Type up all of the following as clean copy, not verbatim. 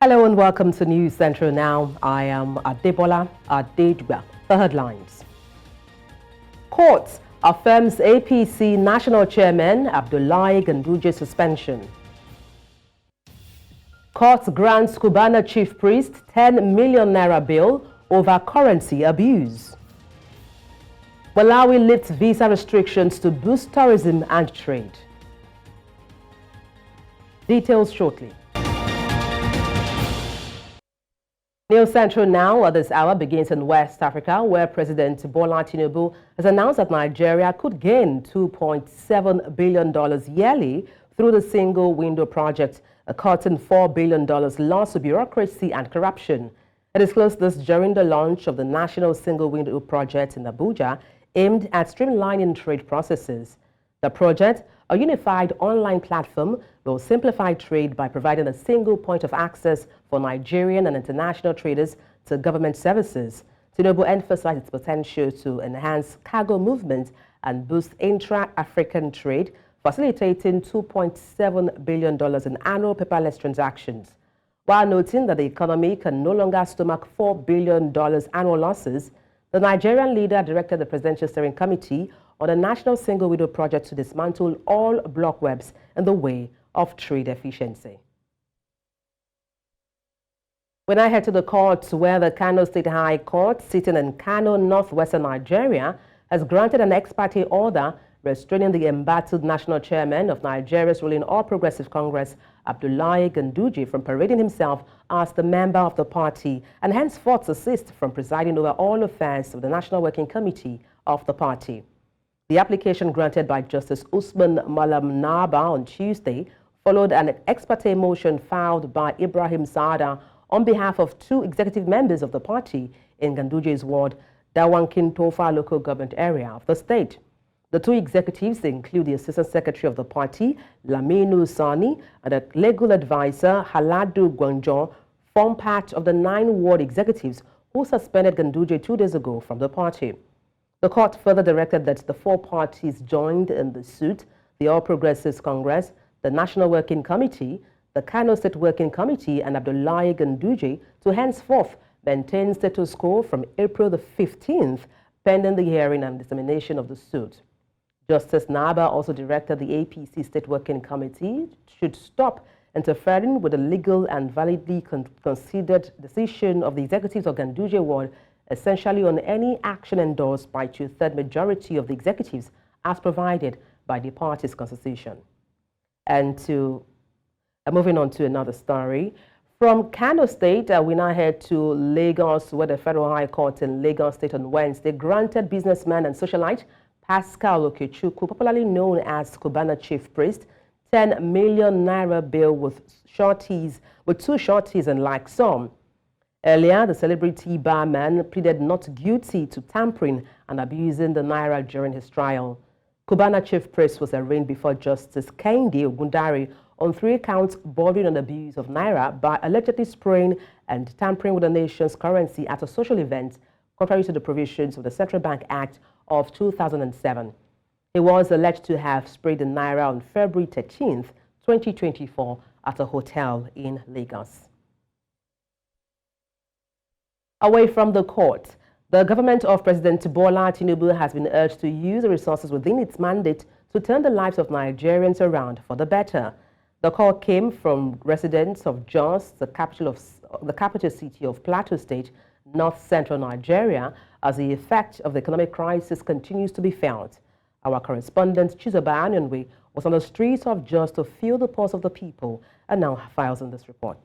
Hello and welcome to News Central Now. I am Adebola, Adedugba. The headlines. Court affirms APC National Chairman Abdullahi Ganduje's suspension. Court grants Cubana Chief Priest 10 million naira bail over currency abuse. Malawi lifts visa restrictions to boost tourism and trade. Details shortly. News Central Now at this hour begins in West Africa, where President Bola Tinubu has announced that Nigeria could gain $2.7 billion yearly through the single window project, cutting $4 billion loss to bureaucracy and corruption. It disclosed this during the launch of the National Single Window Project in Abuja, aimed at streamlining trade processes. The project, a unified online platform, will simplify trade by providing a single point of access for Nigerian and international traders to government services. Tinubu emphasized its potential to enhance cargo movement and boost intra-African trade, facilitating $2.7 billion in annual paperless transactions. While noting that the economy can no longer stomach $4 billion annual losses, the Nigerian leader directed the Presidential Steering Committee on the National Single Window Project to dismantle all block webs in the way of trade efficiency. When I head to the courts, where the Kano State High Court, sitting in Kano, northwestern Nigeria, has granted an ex parte order restraining the embattled national chairman of Nigeria's ruling All Progressive Congress, Abdullahi Ganduje, from parading himself as the member of the party and henceforth desist from presiding over all affairs of the National Working Committee of the party. The application granted by Justice Usman Malam Naba on Tuesday followed an ex parte motion filed by Ibrahim Sada on behalf of two executive members of the party in Ganduje's ward, Dawankin Tofa local government area of the state. The two executives include the Assistant Secretary of the party, Laminu Sani, and a legal advisor, Haladu Gwanjo, form part of the 9 ward executives who suspended Ganduje 2 days ago from the party. The court further directed that the 4 parties joined in the suit: the All Progressives Congress, the National Working Committee, the Kano State Working Committee, and Abdullahi Ganduje to henceforth maintain status quo from April the 15th, pending the hearing and dissemination of the suit. Justice Naba also directed the APC State Working Committee should stop interfering with the legal and validly considered decision of the executives of Ganduje ward, essentially on any action endorsed by 2/3 majority of the executives as provided by the party's constitution. And moving on to another story. From Kano State, we now head to Lagos, where the Federal High Court in Lagos State on Wednesday granted businessman and socialite Pascal Okechukwu, popularly known as Cubana Chief Priest, 10 million naira bail with two shorties and like sum. Earlier, the celebrity barman pleaded not guilty to tampering and abusing the naira during his trial. Cubana Chief Priest was arraigned before Justice Kehinde Ogundare on 3 counts bordering on abuse of naira by allegedly spraying and tampering with the nation's currency at a social event, contrary to the provisions of the Central Bank Act of 2007. He was alleged to have sprayed the naira on February 13th, 2024 at a hotel in Lagos. Away from the court, the government of President Bola Tinubu has been urged to use the resources within its mandate to turn the lives of Nigerians around for the better. The call came from residents of Jos, the capital city of Plateau State, north-central Nigeria, as the effect of the economic crisis continues to be felt. Our correspondent, Chizoba Anyanwe, was on the streets of Jos to feel the pulse of the people and now files in this report.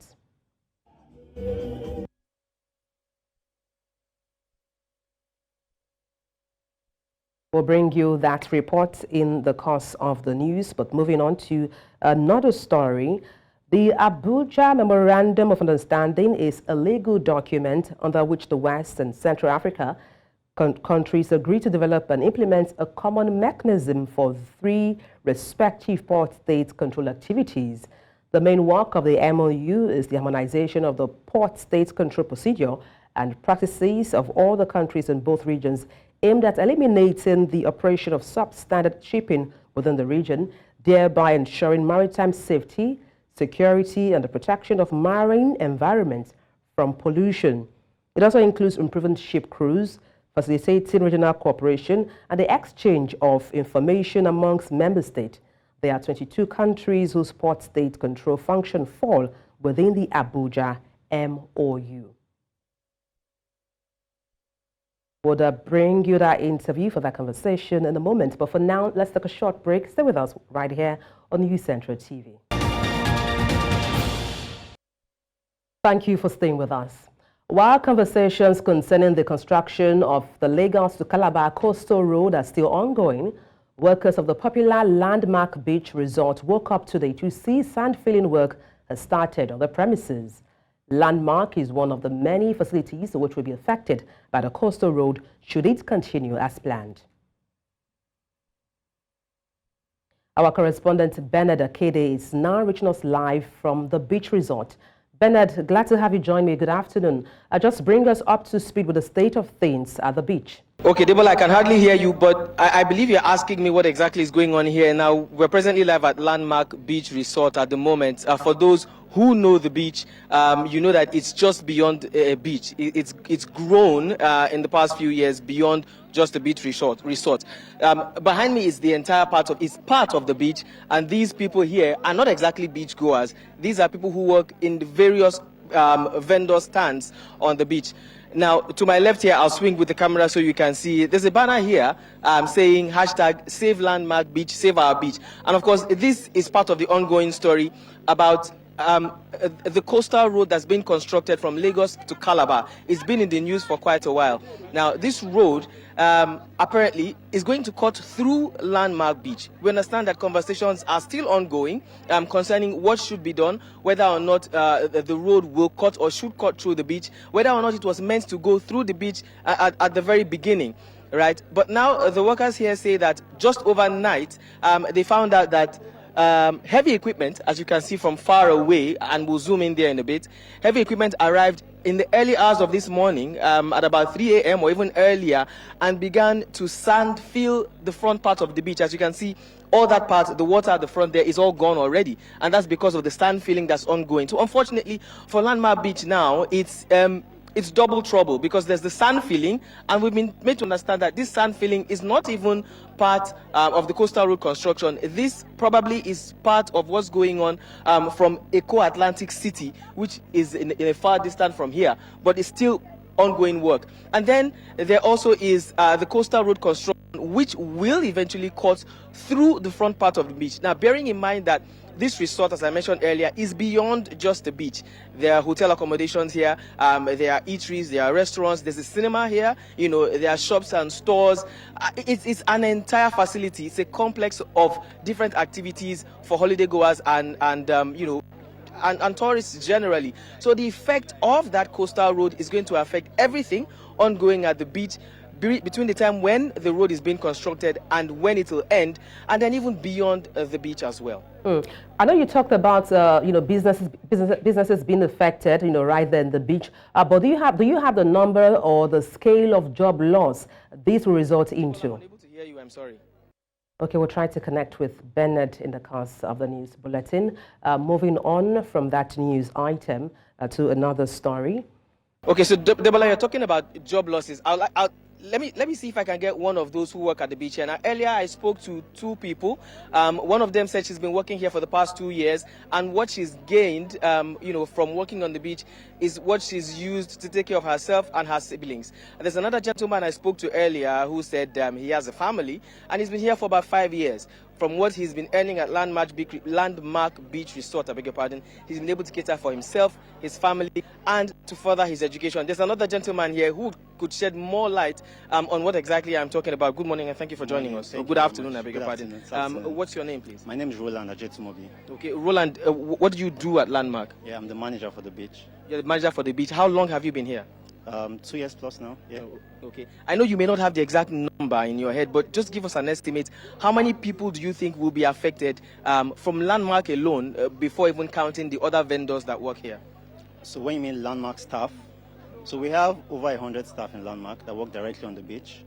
We'll bring you that report in the course of the news, but moving on to another story. The Abuja Memorandum of Understanding is a legal document under which the West and Central Africa countries agree to develop and implement a common mechanism for 3 respective port state control activities. The main work of the MOU is the harmonization of the port state control procedure and practices of all the countries in both regions, aimed at eliminating the operation of substandard shipping within the region, thereby ensuring maritime safety, security, and the protection of marine environments from pollution. It also includes improving ship crews, facilitating regional cooperation, and the exchange of information amongst member states. There are 22 countries whose port state control function fall within the Abuja MOU. We'll bring you that interview for that conversation in a moment. But for now, let's take a short break. Stay with us right here on News Central TV. Thank you for staying with us. While conversations concerning the construction of the Lagos to Calabar coastal road are still ongoing, workers of the popular Landmark Beach Resort woke up today to see sand filling work has started on the premises. Landmark is one of the many facilities which will be affected by the coastal road should it continue as planned. Our correspondent Bernard Akede is now reaching us live from the beach resort. Bernard, glad to have you join me. Good afternoon. Just bring us up to speed with the state of things at the beach. Okay, Adebola, I can hardly hear you, but I believe you're asking me what exactly is going on here. Now, we're presently live at Landmark Beach Resort at the moment. For those who know the beach, you know that it's just beyond a beach. It's grown in the past few years beyond just a beach resort. Behind me is the entire part of the beach, and these people here are not exactly beach goers. These are people who work in the various vendor stands on the beach. Now, to my left here, I'll swing with the camera so you can see. There's a banner here saying hashtag Save Landmark Beach, Save Our Beach. And of course, this is part of the ongoing story about the coastal road that's been constructed from Lagos to Calabar. It's been in the news for quite a while. Now, this road apparently is going to cut through Landmark Beach. We understand that conversations are still ongoing concerning what should be done, whether or not the road will cut or should cut through the beach, whether or not it was meant to go through the beach at the very beginning. Right? But now the workers here say that just overnight they found out that heavy equipment, as you can see from far away, and we'll zoom in there in a bit, heavy equipment arrived in the early hours of this morning at about 3 a.m. or even earlier, and began to sand fill the front part of the beach. As you can see, all that part, the water at the front there, is all gone already, and that's because of the sand filling that's ongoing. So unfortunately for Landmark Beach now, it's double trouble, because there's the sand filling, and we've been made to understand that this sand filling is not even part of the coastal road construction. This probably is part of what's going on from Eco Atlantic City, which is in a far distance from here, but it's still ongoing work. And then there also is the coastal road construction, which will eventually cut through the front part of the beach. Now, bearing in mind that this resort, as I mentioned earlier, is beyond just the beach. There are hotel accommodations here, there are eateries, there are restaurants, there's a cinema here, you know, there are shops and stores. It's an entire facility. It's a complex of different activities for holiday goers and you know, and tourists generally. So the effect of that coastal road is going to affect everything ongoing at the beach between the time when the road is being constructed and when it will end, and then even beyond the beach as well. I know you talked about you know, businesses being affected, you know, right there in the beach. But do you have the number or the scale of job loss this will result into? I'm unable to hear you. I'm sorry. Okay, we'll try to connect with Bernard in the course of the news bulletin. Moving on from that news item to another story. Okay, so Adebola, you're talking about job losses. Let me see if I can get one of those who work at the beach here. Now, earlier I spoke to two people. One of them said she's been working here for the past 2 years, and what she's gained, you know, from working on the beach is what she's used to take care of herself and her siblings. And there's another gentleman I spoke to earlier who said he has a family, and he's been here for about 5 years. From what he's been earning at Landmark Beach Resort, I beg your pardon, he's been able to cater for himself, his family, and to further his education. There's another gentleman here who could shed more light on what exactly I'm talking about. Good morning, and thank you for joining us. Good afternoon, I beg your pardon. What's your name, please? My name is Roland Adebola. Okay, Roland, what do you do at Landmark? Yeah, I'm the manager for the beach. You're the manager for the beach. How long have you been here? 2 years plus now. Yeah. Okay. I know you may not have the exact number in your head, but just give us an estimate. How many people do you think will be affected from Landmark alone before even counting the other vendors that work here? So when you mean Landmark staff, so we have over 100 staff in Landmark that work directly on the beach.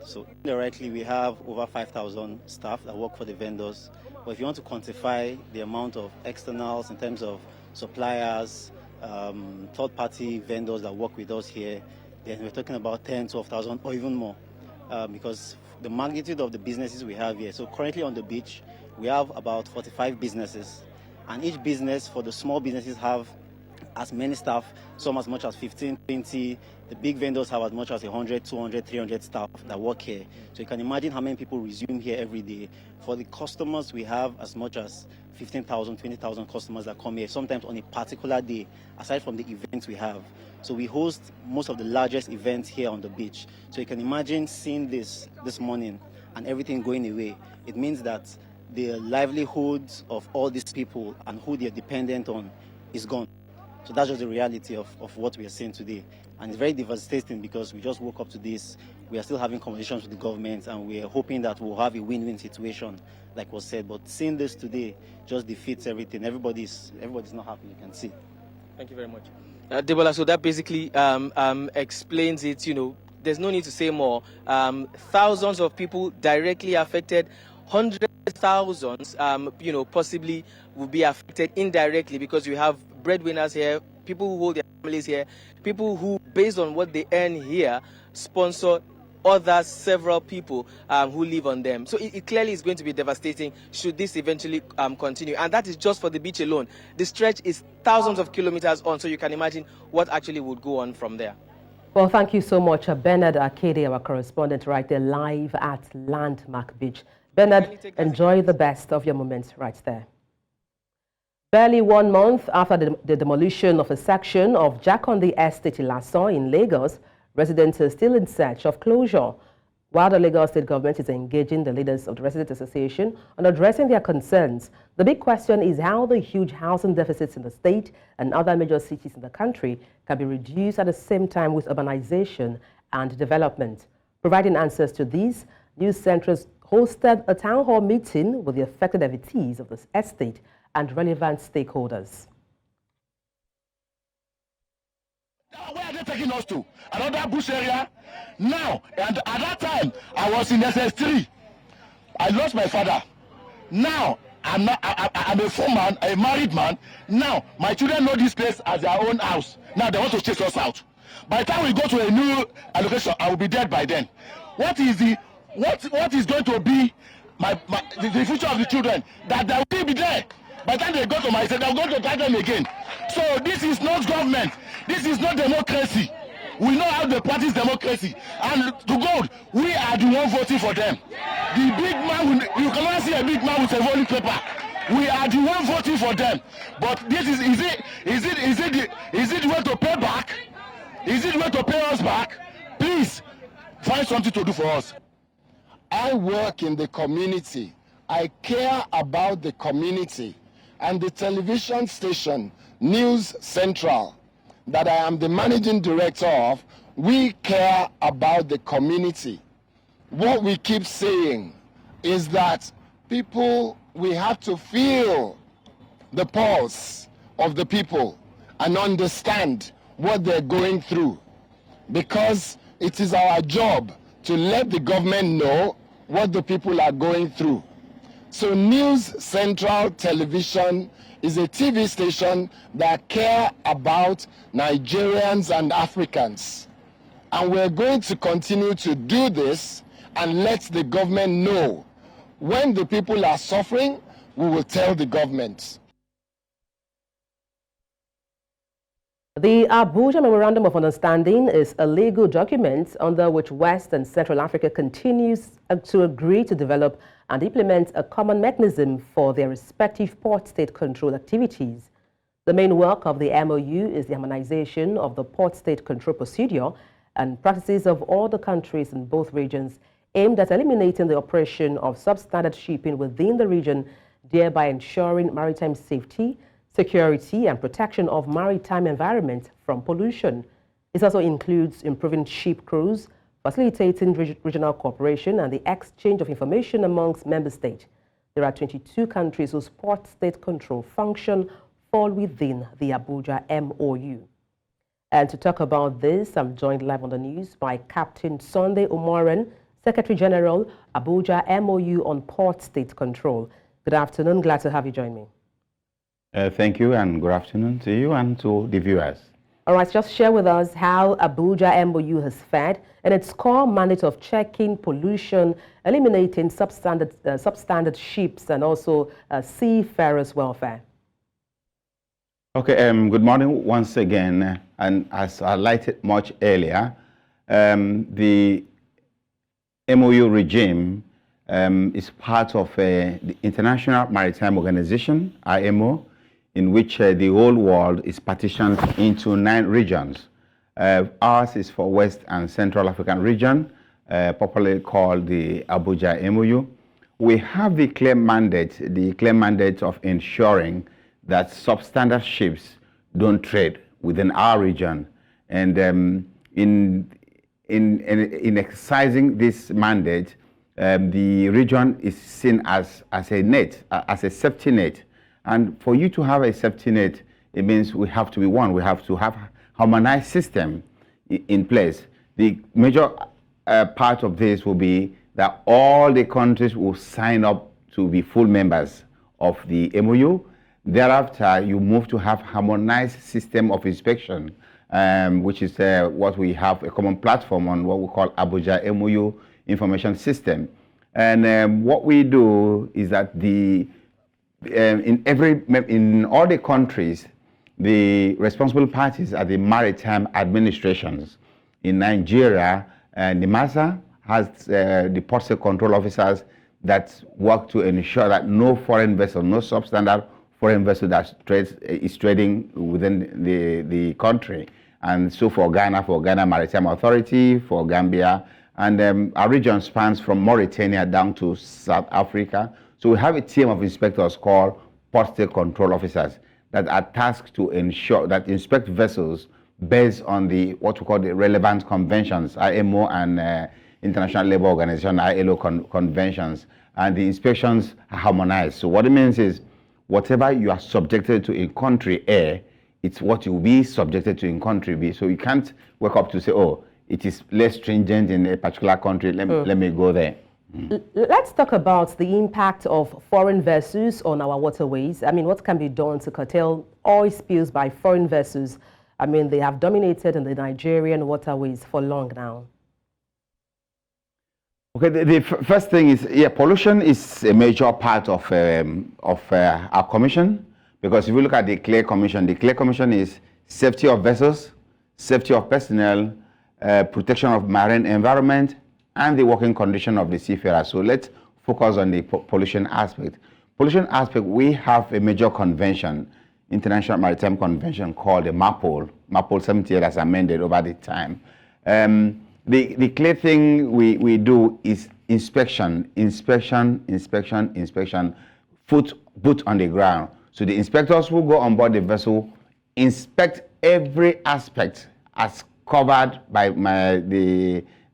So indirectly, we have over 5,000 staff that work for the vendors. But if you want to quantify the amount of externals in terms of suppliers, third-party vendors that work with us here, then we're talking about 10, 12,000 or even more. Because the magnitude of the businesses we have here. So currently on the beach, we have about 45 businesses. And each business, for the small businesses, have as many staff, some as much as 15, 20. The big vendors have as much as 100, 200, 300 staff that work here. So you can imagine how many people resume here every day. For the customers, we have as much as 15,000, 20,000 customers that come here, sometimes on a particular day, aside from the events we have. So we host most of the largest events here on the beach. So you can imagine seeing this morning and everything going away. It means that the livelihoods of all these people and who they're dependent on is gone. So that's just the reality of what we are seeing today. And it's very devastating because we just woke up to this. We are still having conversations with the government and we are hoping that we'll have a win-win situation, like was said. But seeing this today just defeats everything. Everybody's not happy, you can see. Thank you very much. Adebola, so that basically explains it. You know, there's no need to say more. Thousands of people directly affected, hundreds of thousands, you know, possibly will be affected indirectly because you have breadwinners here, people who hold their families here, people who, based on what they earn here, sponsor other several people who live on them. So it clearly is going to be devastating should this eventually continue. And that is just for the beach alone. The stretch is thousands of kilometers on, so you can imagine what actually would go on from there. Well, thank you so much, Bernard Akede, our correspondent right there live at Landmark Beach. Bernard, enjoy the best of your moments right there. Barely 1 month after the demolition of a section of Jakondi Estate Ilaso in Lagos, residents are still in search of closure. While the Lagos State government is engaging the leaders of the Resident Association on addressing their concerns, the big question is how the huge housing deficits in the state and other major cities in the country can be reduced at the same time with urbanization and development. Providing answers to these, News Central hosted a town hall meeting with the affected evictees of the estate and relevant stakeholders. Where are they taking us to? Another bush area? Now, and at that time, I was in SS3. I lost my father. Now, I'm a full man, a married man. Now, my children know this place as their own house. Now, they want to chase us out. By the time we go to a new allocation, I will be dead by then. What is going to be the future of the children? That they will be there. By the time they go to my state, they're going to tag them again. So this is not government. This is not democracy. We know how they practice democracy. And to God, we are the one voting for them. The big man, you cannot see a big man with a voting paper. We are the one voting for them. But this is it the way to pay back? Is it the way to pay us back? Please, find something to do for us. I work in the community. I care about the community. And the television station, News Central, that I am the managing director of, we care about the community. What we keep saying is that people, we have to feel the pulse of the people and understand what they're going through, because it is our job to let the government know what the people are going through. So News Central Television is a TV station that care about Nigerians and Africans. And we're going to continue to do this and let the government know. When the people are suffering, we will tell the government. The Abuja Memorandum of Understanding is a legal document under which West and Central Africa continues to agree to develop and implement a common mechanism for their respective port state control activities. The main work of the MOU is the harmonization of the port state control procedure and practices of all the countries in both regions, aimed at eliminating the operation of substandard shipping within the region, thereby ensuring maritime safety, security, and protection of maritime environment from pollution. It also includes improving ship crews, facilitating regional cooperation and the exchange of information amongst member states. There are 22 countries whose port state control function fall within the Abuja MOU. And to talk about this, I'm joined live on the news by Captain Sunday Omoran, Secretary General, Abuja MOU on Port State Control. Good afternoon. Glad to have you join me. Thank you, and good afternoon to you and to the viewers. All right, just share with us how Abuja MOU has fared and its core mandate of checking pollution, eliminating substandard ships, and also seafarers' welfare. Okay, good morning once again. And as I highlighted much earlier, the MOU regime is part of the International Maritime Organization, IMO, in which the whole world is partitioned into 9 regions. Ours is for West and Central African region, popularly called the Abuja MOU. We have the clear mandate of ensuring that substandard ships don't trade within our region. And in exercising this mandate, the region is seen as a net, as a safety net. And for you to have a safety net, it means we have to be one. We have to have a harmonized system in place. The major part of this will be that all the countries will sign up to be full members of the MOU. Thereafter, you move to have harmonized system of inspection, which is what we have a common platform on, what we call Abuja MOU information system. And what we do is that in all the countries, the responsible parties are the maritime administrations. In Nigeria, NIMASA has the port state control officers that work to ensure that no foreign vessel, no substandard foreign vessel that is trading within the country. And so for Ghana Maritime Authority, for Gambia, and our region spans from Mauritania down to South Africa. So we have a team of inspectors called port state control officers that are tasked to ensure that inspect vessels based on what we call the relevant conventions, IMO and International Labour Organization, ILO conventions, and the inspections are harmonized. So what it means is whatever you are subjected to in country A, it's what you will be subjected to in country B. So you can't wake up to say, oh, it is less stringent in a particular country, let me go there. Let's talk about the impact of foreign vessels on our waterways. I mean, what can be done to curtail oil spills by foreign vessels? I mean, they have dominated in the Nigerian waterways for long now. Okay, the first thing is, pollution is a major part of our commission, because if you look at the CLEAR Commission is safety of vessels, safety of personnel, protection of marine environment, and the working condition of the seafarer. So let's focus on the pollution aspect. Pollution aspect, we have a major convention, International Maritime Convention, called the MAPOL 78 as amended over the time. The clear thing we do is inspection, foot on the ground. So the inspectors will go on board the vessel, inspect every aspect as covered by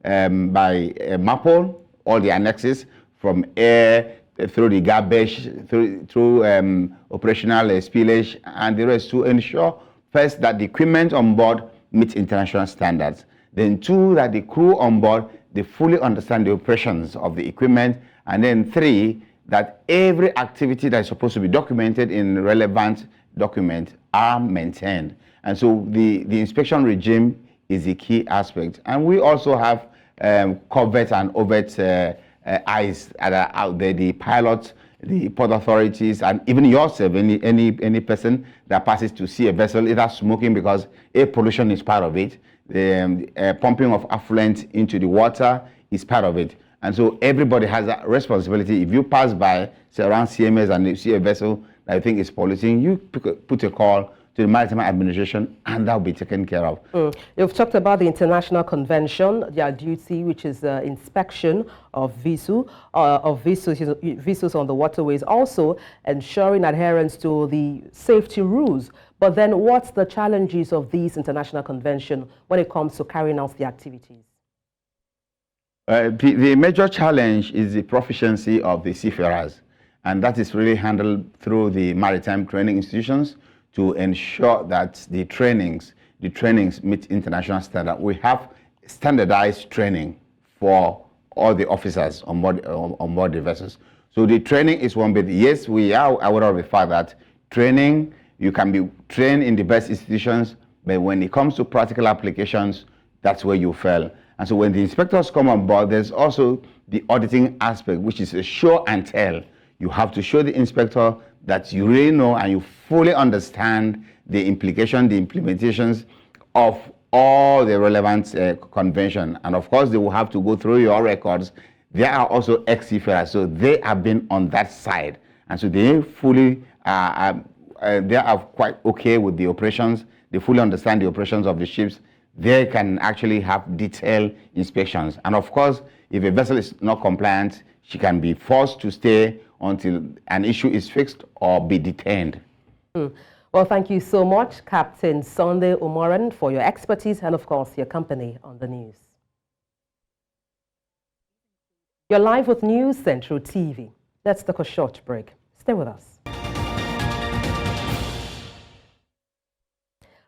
MAPOL, all the annexes, from air through the garbage, through operational spillage, and the rest, to ensure first that the equipment on board meets international standards. Then 2, that the crew on board, they fully understand the operations of the equipment. And then 3, that every activity that is supposed to be documented in relevant document are maintained. And so the inspection regime is the key aspect. And we also have covert and overt eyes that are out there, the pilots, the port authorities, and even yourself, any person that passes to see a vessel, either smoking, because air pollution is part of it, the pumping of effluent into the water is part of it. And so everybody has a responsibility. If you pass by, say around CMS, and you see a vessel that you think is polluting, you put a call to the Maritime Administration, and that will be taken care of. You've talked about the International Convention, their duty, which is inspection of vessels on the waterways, also ensuring adherence to the safety rules. But then what's the challenges of these international convention when it comes to carrying out the activities? The major challenge is the proficiency of the seafarers, and that is really handled through the maritime training institutions to ensure that the trainings meet international standard. We have standardized training for all the officers on board the vessels. So the training is one bit. Yes, we are aware of the fact that training, you can be trained in the best institutions, but when it comes to practical applications, that's where you fail. And so when the inspectors come on board, there's also the auditing aspect, which is a show and tell. You have to show the inspector that you really know and you fully understand the implication, the implementations of all the relevant convention. And of course, they will have to go through your records. There are also ex-seafarers, so they have been on that side. And so they fully, they are quite okay with the operations. They fully understand the operations of the ships. They can actually have detailed inspections. And of course, if a vessel is not compliant, she can be forced to stay until an issue is fixed or be detained. Well, thank you so much, Captain Sunday Umoran, for your expertise and, of course, your company on the news. You're live with News Central TV. Let's take a short break. Stay with us.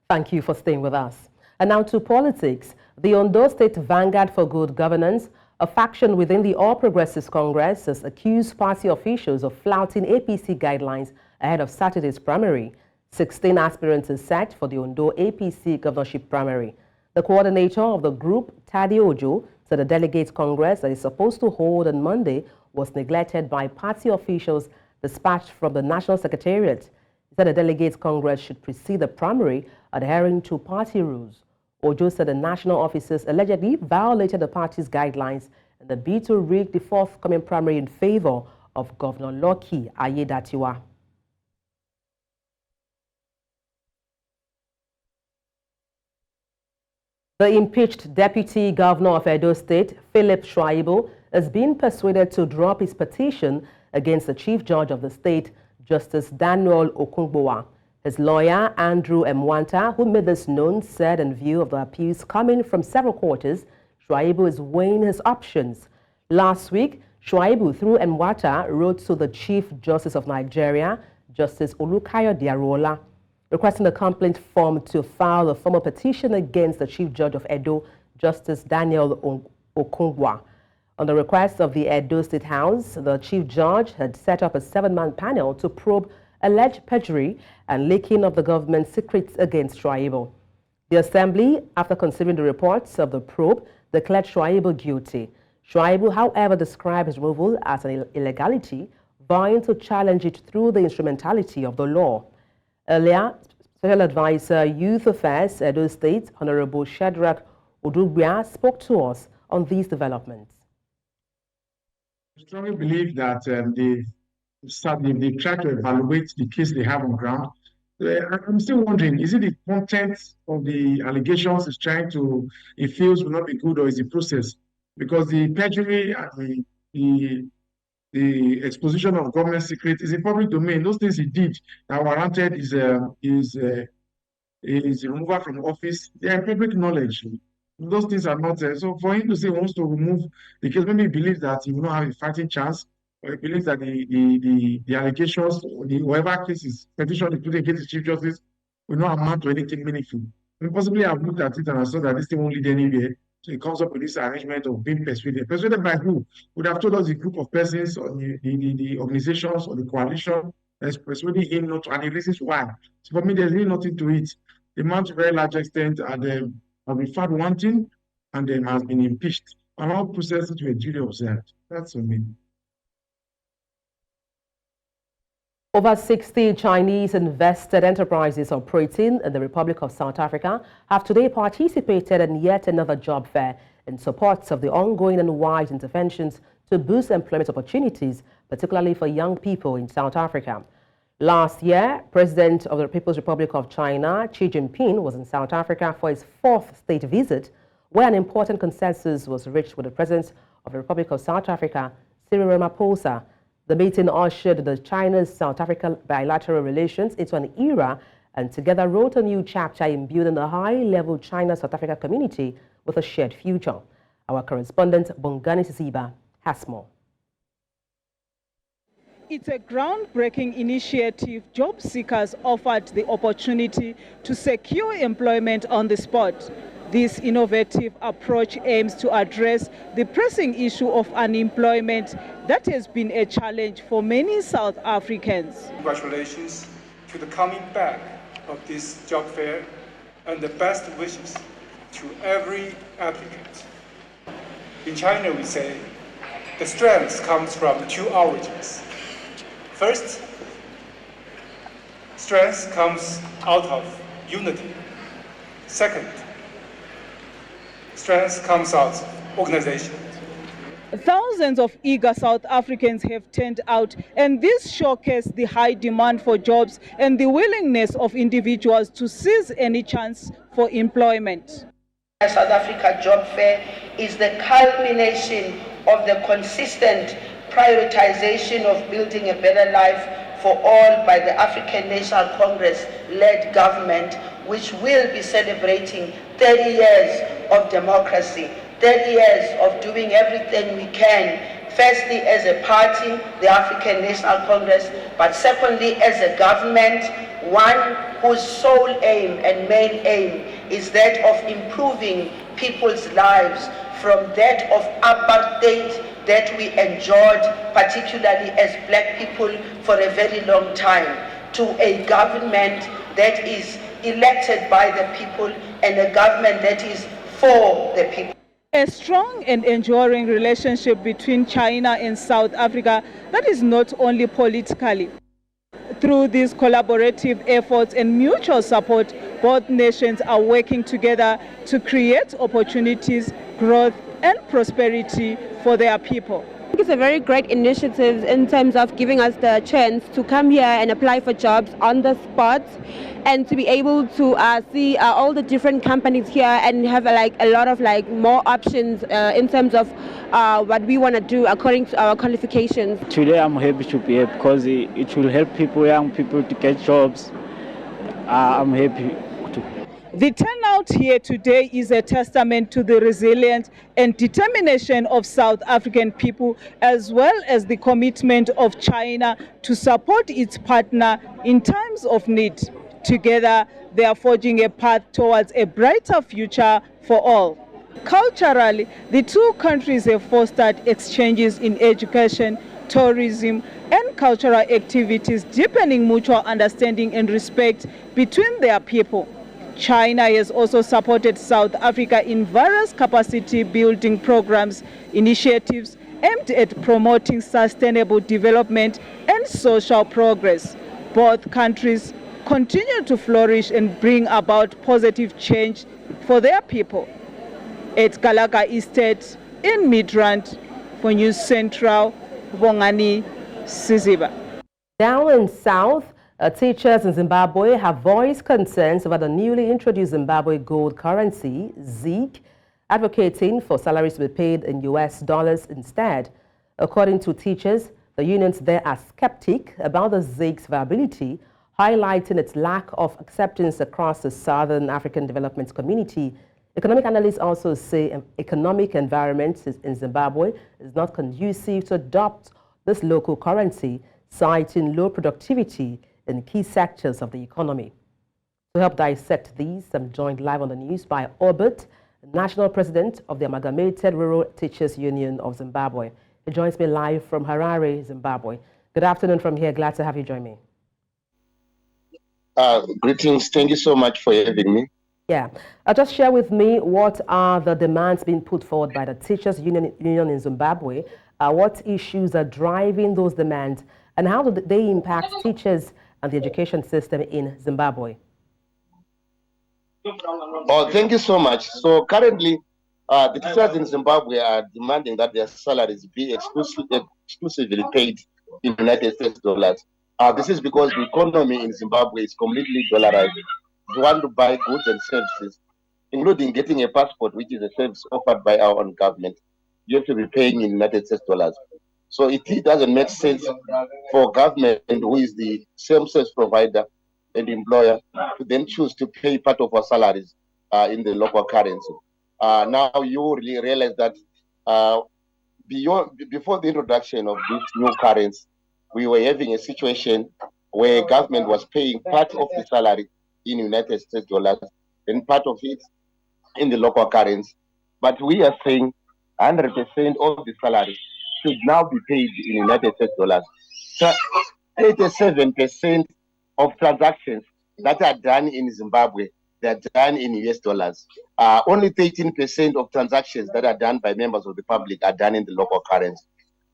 Thank you for staying with us. And now to politics. The Ondo State Vanguard for Good Governance, a faction within the All Progressives Congress, has accused party officials of flouting APC guidelines ahead of Saturday's primary. 16 aspirants are set for the Ondo APC governorship primary. The coordinator of the group, Tadi Ojo, said the Delegates Congress that is supposed to hold on Monday was neglected by party officials dispatched from the National Secretariat. He said the Delegates Congress should precede the primary, adhering to party rules. Ojo said the national officers allegedly violated the party's guidelines in the bid to rig the forthcoming primary in favor of Governor Lucky Ayedatiwa. The impeached Deputy Governor of Edo State, Philip Shuaibu, has been persuaded to drop his petition against the Chief Judge of the state, Justice Daniel Okungbowa. His lawyer, Andrew Mwanta, who made this known, said in view of the appeals coming from several quarters, Shuaibu is weighing his options. Last week, Shuaibu, through Mwanta, wrote to the Chief Justice of Nigeria, Justice Olukayo Diarola, requesting a complaint form to file a formal petition against the Chief Judge of Edo, Justice Daniel Okungbowa. On the request of the Edo State House, the Chief Judge had set up a 7-man panel to probe alleged perjury and leaking of the government's secrets against Shuaibu. The Assembly, after considering the reports of the probe, declared Shuaibu guilty. Shuaibu, however, described his removal as an illegality, vowing to challenge it through the instrumentality of the law. Earlier, Special Advisor, Youth Affairs, Edo State, Honorable Shadrach Adedugba, spoke to us on these developments. I strongly believe that they try to evaluate the case they have on ground. I'm still wondering, is it the content of the allegations is trying to, it feels will not be good, or is the process? Because the perjury and the exposition of government secret is in public domain. Those things he did that warranted is removal from office. They are public knowledge. Those things are not there. So for him to say he wants to remove the case, maybe he believes that he will not have a fighting chance, or he believes that the allegations, whatever cases, petition is put against the Chief Justice will not amount to anything meaningful. And possibly I've looked at it and I saw that this thing won't lead anywhere. So he comes up with this arrangement of being persuaded. Persuaded by who? Would have told us the group of persons or the organizations or the coalition that's persuading him not to, and the reasons why. So for me, there's really nothing to it. The man, to a very large extent, have been found wanting and then has been impeached. And all processes were duly observed. That's for me. Over 60 Chinese invested enterprises operating in the Republic of South Africa have today participated in yet another job fair in support of the ongoing and wide interventions to boost employment opportunities, particularly for young people in South Africa. Last year, President of the People's Republic of China, Xi Jinping, was in South Africa for his 4th state visit, where an important consensus was reached with the President of the Republic of South Africa, Cyril Ramaphosa. The meeting ushered the China-South Africa bilateral relations into an era and together wrote a new chapter in building a high-level China-South Africa community with a shared future. Our correspondent, Bongani Sisiba, has more. It's a groundbreaking initiative. Job seekers offered the opportunity to secure employment on the spot. This innovative approach aims to address the pressing issue of unemployment that has been a challenge for many South Africans. Congratulations to the coming back of this job fair and the best wishes to every applicant. In China, we say the strength comes from two origins. First, strength comes out of unity. Second, strength comes out of organization. Thousands of eager South Africans have turned out, and this showcases the high demand for jobs and the willingness of individuals to seize any chance for employment. South Africa Job Fair is the culmination of the consistent prioritization of building a better life for all by the African National Congress-led government, which will be celebrating 30 years of democracy, 30 years of doing everything we can, firstly as a party, the African National Congress, but secondly as a government, one whose sole aim and main aim is that of improving people's lives from that of apartheid that we enjoyed, particularly as black people, for a very long time, to a government that is elected by the people and a government that is for the people. A strong and enduring relationship between China and South Africa that is not only politically. Through these collaborative efforts and mutual support, both nations are working together to create opportunities, growth, and prosperity for their people. It's a very great initiative in terms of giving us the chance to come here and apply for jobs on the spot, and to be able to see all the different companies here and have a lot of more options in terms of what we want to do according to our qualifications. Today I'm happy to be here because it will help people, young people, to get jobs. I'm happy to. The turnout here today is a testament to the resilience and determination of South African people, as well as the commitment of China to support its partner in times of need. Together, they are forging a path towards a brighter future for all. Culturally, the two countries have fostered exchanges in education, tourism, and cultural activities, deepening mutual understanding and respect between their people. China has also supported South Africa in various capacity building programs, initiatives aimed at promoting sustainable development and social progress. Both countries continue to flourish and bring about positive change for their people. At Galaga Estate in Midrand, for News Central, Bongani, Siziba. Down in South, teachers in Zimbabwe have voiced concerns about the newly introduced Zimbabwe gold currency, ZiG, advocating for salaries to be paid in US dollars instead. According to teachers, the unions there are skeptic about the ZiG's viability, highlighting its lack of acceptance across the Southern African development community. Economic analysts also say economic environment in Zimbabwe is not conducive to adopt this local currency, citing low productivity in key sectors of the economy. To help dissect these, I'm joined live on the news by Obert, National President of the Amalgamated Rural Teachers Union of Zimbabwe. He joins me live from Harare, Zimbabwe. Good afternoon from here. Glad to have you join me. Greetings. Thank you so much for having me. Yeah. Just share with me what are the demands being put forward by the Teachers Union in Zimbabwe. What issues are driving those demands, and how do they impact teachers and the education system in Zimbabwe? Oh, thank you so much. So currently, the teachers in Zimbabwe are demanding that their salaries be exclusively paid in United States dollars. This is because the economy in Zimbabwe is completely dollarized. If you want to buy goods and services, including getting a passport, which is a service offered by our own government, you have to be paying in United States dollars. So it doesn't make sense for government, who is the same service provider and employer, to then choose to pay part of our salaries in the local currency. Now you really realize that before the introduction of this new currency, we were having a situation where government was paying part of the salary in United States dollars, and part of it in the local currency. But we are saying 100% of the salary should now be paid in United States dollars. 87% of transactions that are done in Zimbabwe, they are done in US dollars. Only 13% of transactions that are done by members of the public are done in the local currency.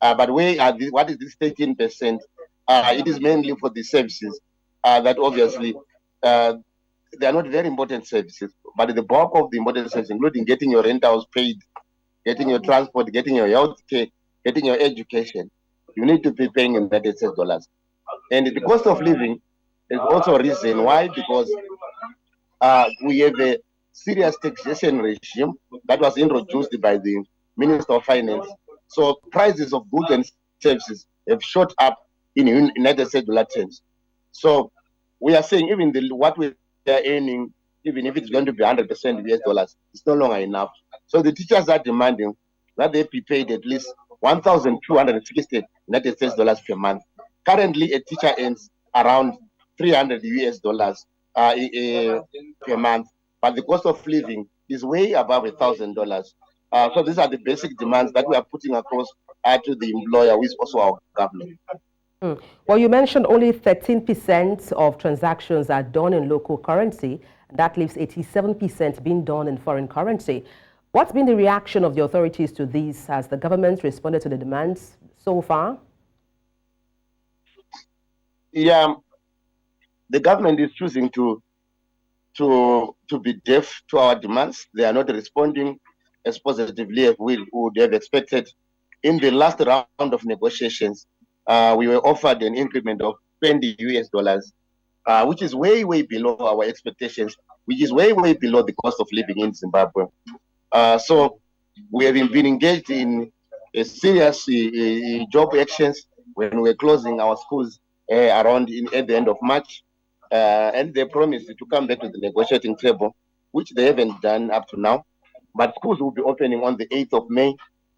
But what is this 13%? It is mainly for the services that obviously they are not very important services, but the bulk of the important services, including getting your rentals paid, getting your transport, getting your health care, getting your education, you need to be paying in United States dollars. And the cost of living is also a reason why, because we have a serious taxation regime that was introduced by the Minister of Finance. So prices of goods and services have shot up in United States dollar terms. So we are saying even what we are earning, even if it's going to be 100% US dollars, it's no longer enough. So the teachers are demanding that they be paid at least 1,260 United States dollars per month. Currently, a teacher earns around 300 US dollars per month, but the cost of living is way above $1,000. So these are the basic demands that we are putting across to the employer, who is also our government. Well, you mentioned only 13% of transactions are done in local currency. That leaves 87% being done in foreign currency. What's been the reaction of the authorities to this? Has the government responded to the demands so far? Yeah, the government is choosing to be deaf to our demands. They are not responding as positively as we would have expected. In the last round of negotiations, we were offered an increment of 20 US dollars, which is way, way below our expectations, which is way, way below the cost of living in Zimbabwe. So we have been engaged in a serious job actions when we're closing our schools around at the end of March. And they promised to come back to the negotiating table, which they haven't done up to now. But schools will be opening on the 8th of May,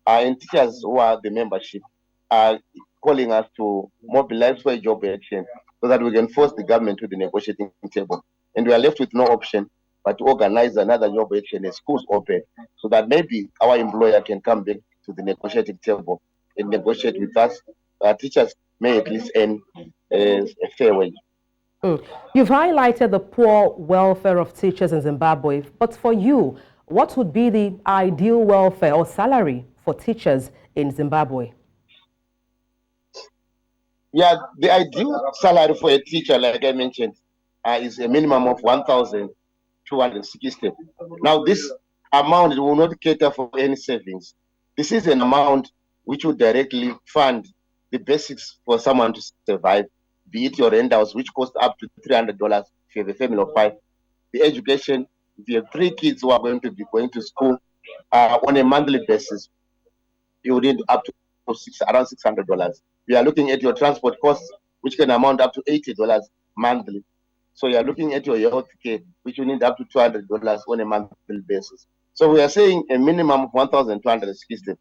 and teachers who are the membership are calling us to mobilize for a job action so that we can force the government to the negotiating table. And we are left with no option but to organize another job action as schools open, so that maybe our employer can come back to the negotiating table and negotiate with us. Teachers may at least earn a fair wage. You've highlighted the poor welfare of teachers in Zimbabwe, but for you, what would be the ideal welfare or salary for teachers in Zimbabwe? Yeah, the ideal salary for a teacher, like I mentioned, is a minimum of 1,260. Now, this amount will not cater for any savings. This is an amount which will directly fund the basics for someone to survive, be it your rent house, which costs up to $300 if you have a family of 5. The education, if you have 3 kids who are going to be going to school on a monthly basis, you would need up to around $600. We are looking at your transport costs, which can amount up to $80 monthly. So you are looking at your health care, which you need up to $200 on a monthly basis. So we are saying a minimum of 1,260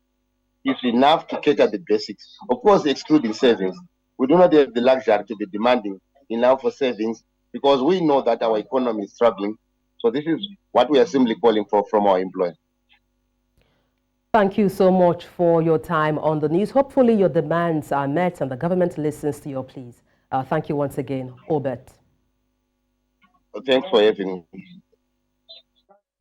is enough to cater the basics. Of course, excluding savings. We do not have the luxury to be demanding enough for savings because we know that our economy is struggling. So this is what we are simply calling for from our employer. Thank you so much for your time on the news. Hopefully your demands are met and the government listens to your pleas. Thank you once again, Obet. Thanks for having me.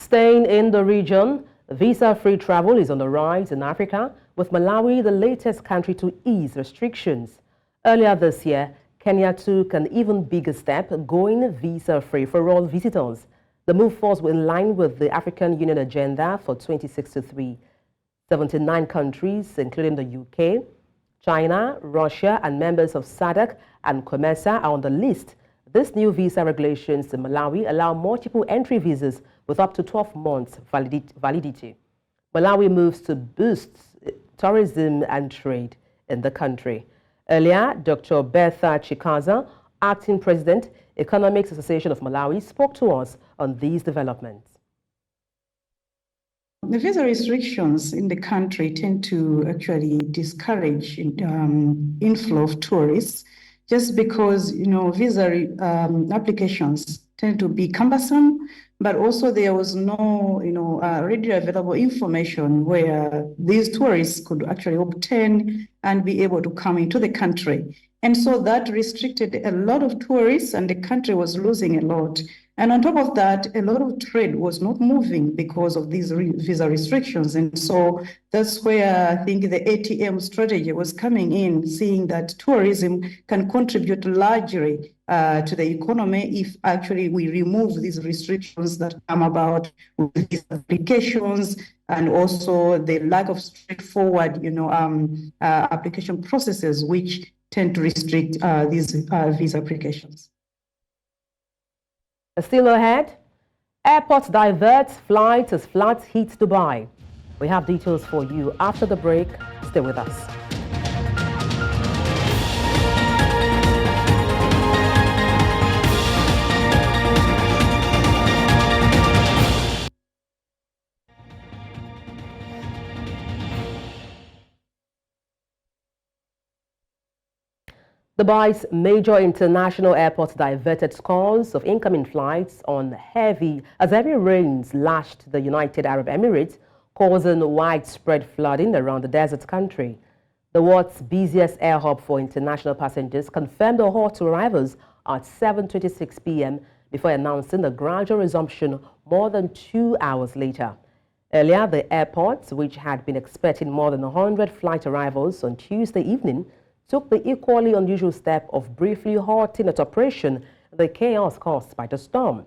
Staying in the region, visa-free travel is on the rise in Africa, with Malawi the latest country to ease restrictions. Earlier this year, Kenya took an even bigger step, going visa-free for all visitors. The move falls in line with the African Union agenda for 2063. 79 countries, including the UK, China, Russia, and members of SADC and COMESA are on the list. These new visa regulations in Malawi allow multiple entry visas with up to 12 months validity. Malawi moves to boost tourism and trade in the country. Earlier, Dr. Bertha Chikaza, Acting President, Economics Association of Malawi, spoke to us on these developments. The visa restrictions in the country tend to actually discourage inflow of tourists, just because visa applications tended to be cumbersome, but also there was no, readily available information where these tourists could actually obtain and be able to come into the country. And so that restricted a lot of tourists, and the country was losing a lot. And on top of that, a lot of trade was not moving because of these visa restrictions. And so that's where I think the ATM strategy was coming in, seeing that tourism can contribute largely to the economy if actually we remove these restrictions that come about with these applications, and also the lack of straightforward, application processes which tend to restrict these visa applications. Still ahead, airport diverts flights as floods hit Dubai. We have details for you after the break. Stay with us. Dubai's major international airport diverted scores of incoming flights as heavy rains lashed the United Arab Emirates, causing widespread flooding around the desert country. The world's busiest air hub for international passengers confirmed a halt to arrivals at 7:26 p.m. before announcing a gradual resumption more than 2 hours later. Earlier, the airport, which had been expecting more than 100 flight arrivals on Tuesday evening, took the equally unusual step of briefly halting its operation in the chaos caused by the storm.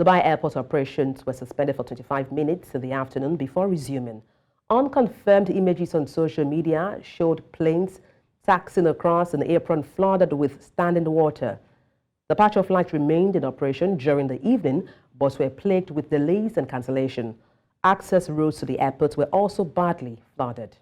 Dubai airport operations were suspended for 25 minutes in the afternoon before resuming. Unconfirmed images on social media showed planes taxiing across an apron flooded with standing water. The partial flight remained in operation during the evening, but were plagued with delays and cancellation. Access roads to the airport were also badly flooded.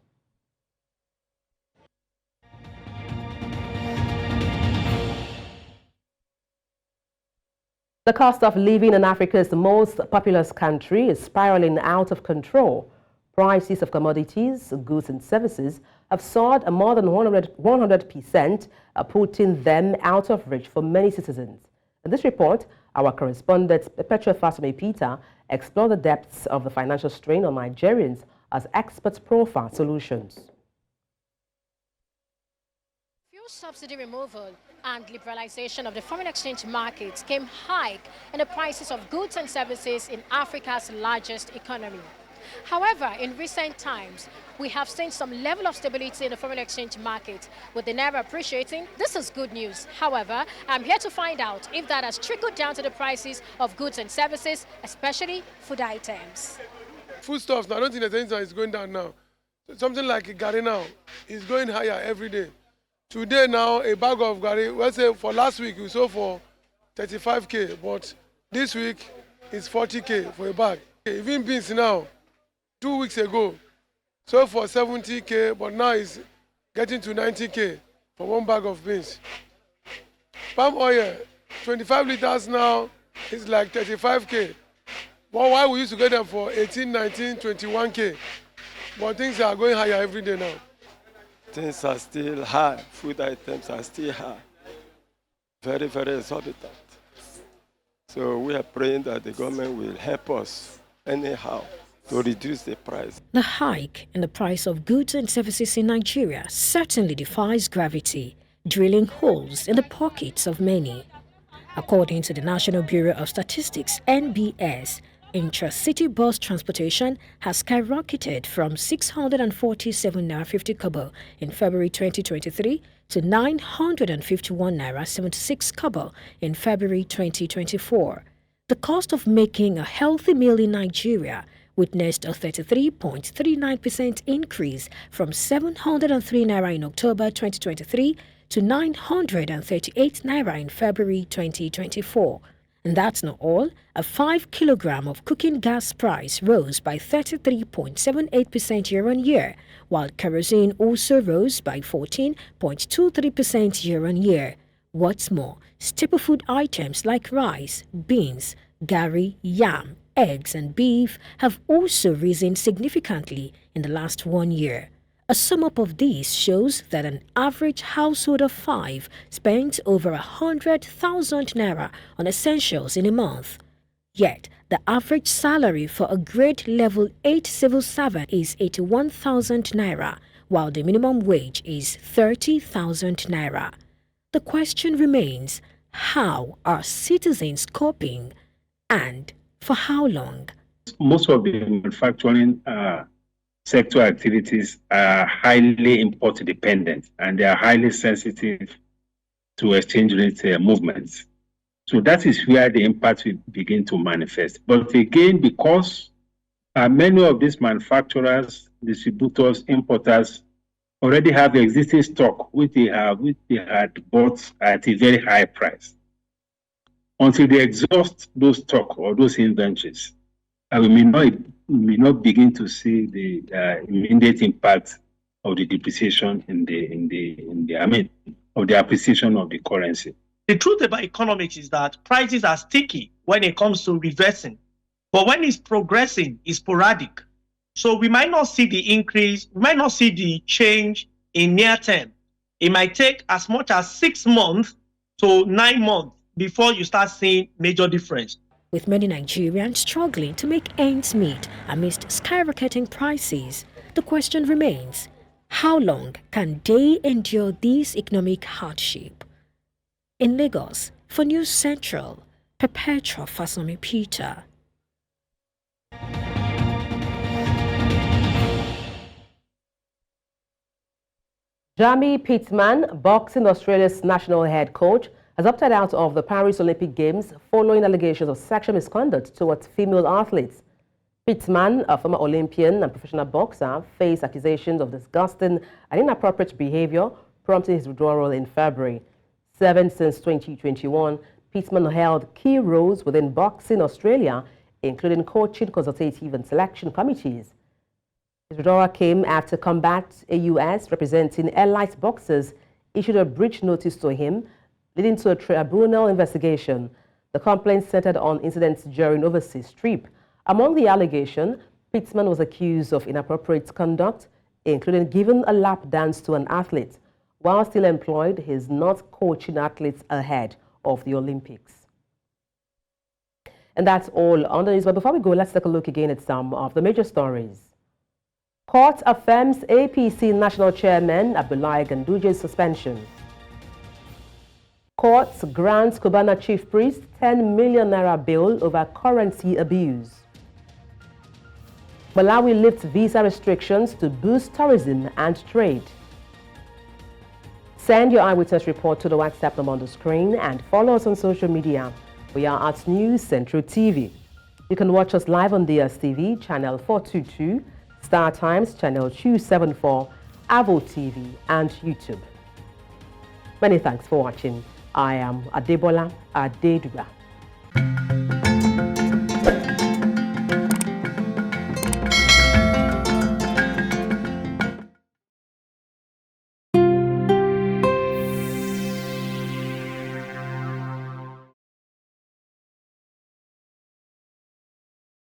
The cost of living in Africa's most populous country is spiraling out of control. Prices of commodities, goods and services have soared more than 100%, putting them out of reach for many citizens. In this report, our correspondent Petra Fasome Peter explored the depths of the financial strain on Nigerians as experts profile solutions. Fuel subsidy removal and liberalization of the foreign exchange markets came high in the prices of goods and services in Africa's largest economy. However, in recent times, we have seen some level of stability in the foreign exchange market, with the naira appreciating. This is good news. However, I'm here to find out if that has trickled down to the prices of goods and services, especially food items. Foodstuffs, I don't think there's anything that is going down now. Something like Gari now is going higher every day. Today now, a bag of Gari, let's say for last week, we sold for 35K, but this week it's 40K for a bag. Even beans now, 2 weeks ago, sold for 70K, but now it's getting to 90K for one bag of beans. Palm oil, 25 liters now is like 35K. But why we used to get them for 18, 19, 21K? But things are going higher every day now. Things are still high. Food items are still high. Very, very exorbitant. So we are praying that the government will help us anyhow to reduce the price. The hike in the price of goods and services in Nigeria certainly defies gravity, drilling holes in the pockets of many. According to the National Bureau of Statistics, NBS, intra-city bus transportation has skyrocketed from 647 naira 50 kobo in February 2023 to 951 naira 76 kobo in February 2024. The cost of making a healthy meal in Nigeria witnessed a 33.39% increase from 703 naira in October 2023 to 938 naira in February 2024. And that's not all. A 5 kilogram of cooking gas price rose by 33.78% year-on-year, while kerosene also rose by 14.23% year-on-year. What's more, staple food items like rice, beans, gari, yam, eggs and beef have also risen significantly in the last 1 year. A sum up of these shows that an average household of 5 spends over 100,000 naira on essentials in a month. Yet, the average salary for a grade level 8 civil servant is 81,000 naira, while the minimum wage is 30,000 naira. The question remains, how are citizens coping, and for how long? Most of the manufacturing sector activities are highly import dependent, and they are highly sensitive to exchange rate movements. So that is where the impact will begin to manifest. But again, because many of these manufacturers, distributors, importers already have existing stock which they had bought at a very high price. Until they exhaust those stock or those inventories, we may not begin to see the immediate impact of the depreciation of the appreciation of the currency. The truth about economics is that prices are sticky when it comes to reversing, but when it's progressing, it's sporadic. So we might not see the increase, we might not see the change in near term. It might take as much as 6 months to 9 months before you start seeing major difference. With many Nigerians struggling to make ends meet amidst skyrocketing prices, the question remains, how long can they endure this economic hardship? In Lagos, for News Central, Perpetua Fasami Peter. Jamie Pittman, boxing Australia's national head coach, has opted out of the Paris Olympic Games following allegations of sexual misconduct towards female athletes. Pittman, a former Olympian and professional boxer, faced accusations of disgusting and inappropriate behavior, prompting his withdrawal in February. Serving since 2021, Pittman held key roles within Boxing Australia, including coaching, consultative and selection committees. His withdrawal came after Combat AUS, representing elite boxers, issued a breach notice to him, leading to a tribunal investigation. The complaint centered on incidents during overseas trip. Among the allegations, Pittman was accused of inappropriate conduct, including giving a lap dance to an athlete. While still employed, he is not coaching athletes ahead of the Olympics. And that's all on the news. But before we go, let's take a look again at some of the major stories. Court affirms APC National Chairman Adebola Ganduje's suspension. Court grants Cubana Chief Priest 10 million naira bail over currency abuse. Malawi lifts visa restrictions to boost tourism and trade. Send your eyewitness report to the WhatsApp number on the screen and follow us on social media. We are at News Central TV. You can watch us live on DSTV, channel 422, Star Times, channel 274, Avo TV, and YouTube. Many thanks for watching. I am Adebola Adedugba.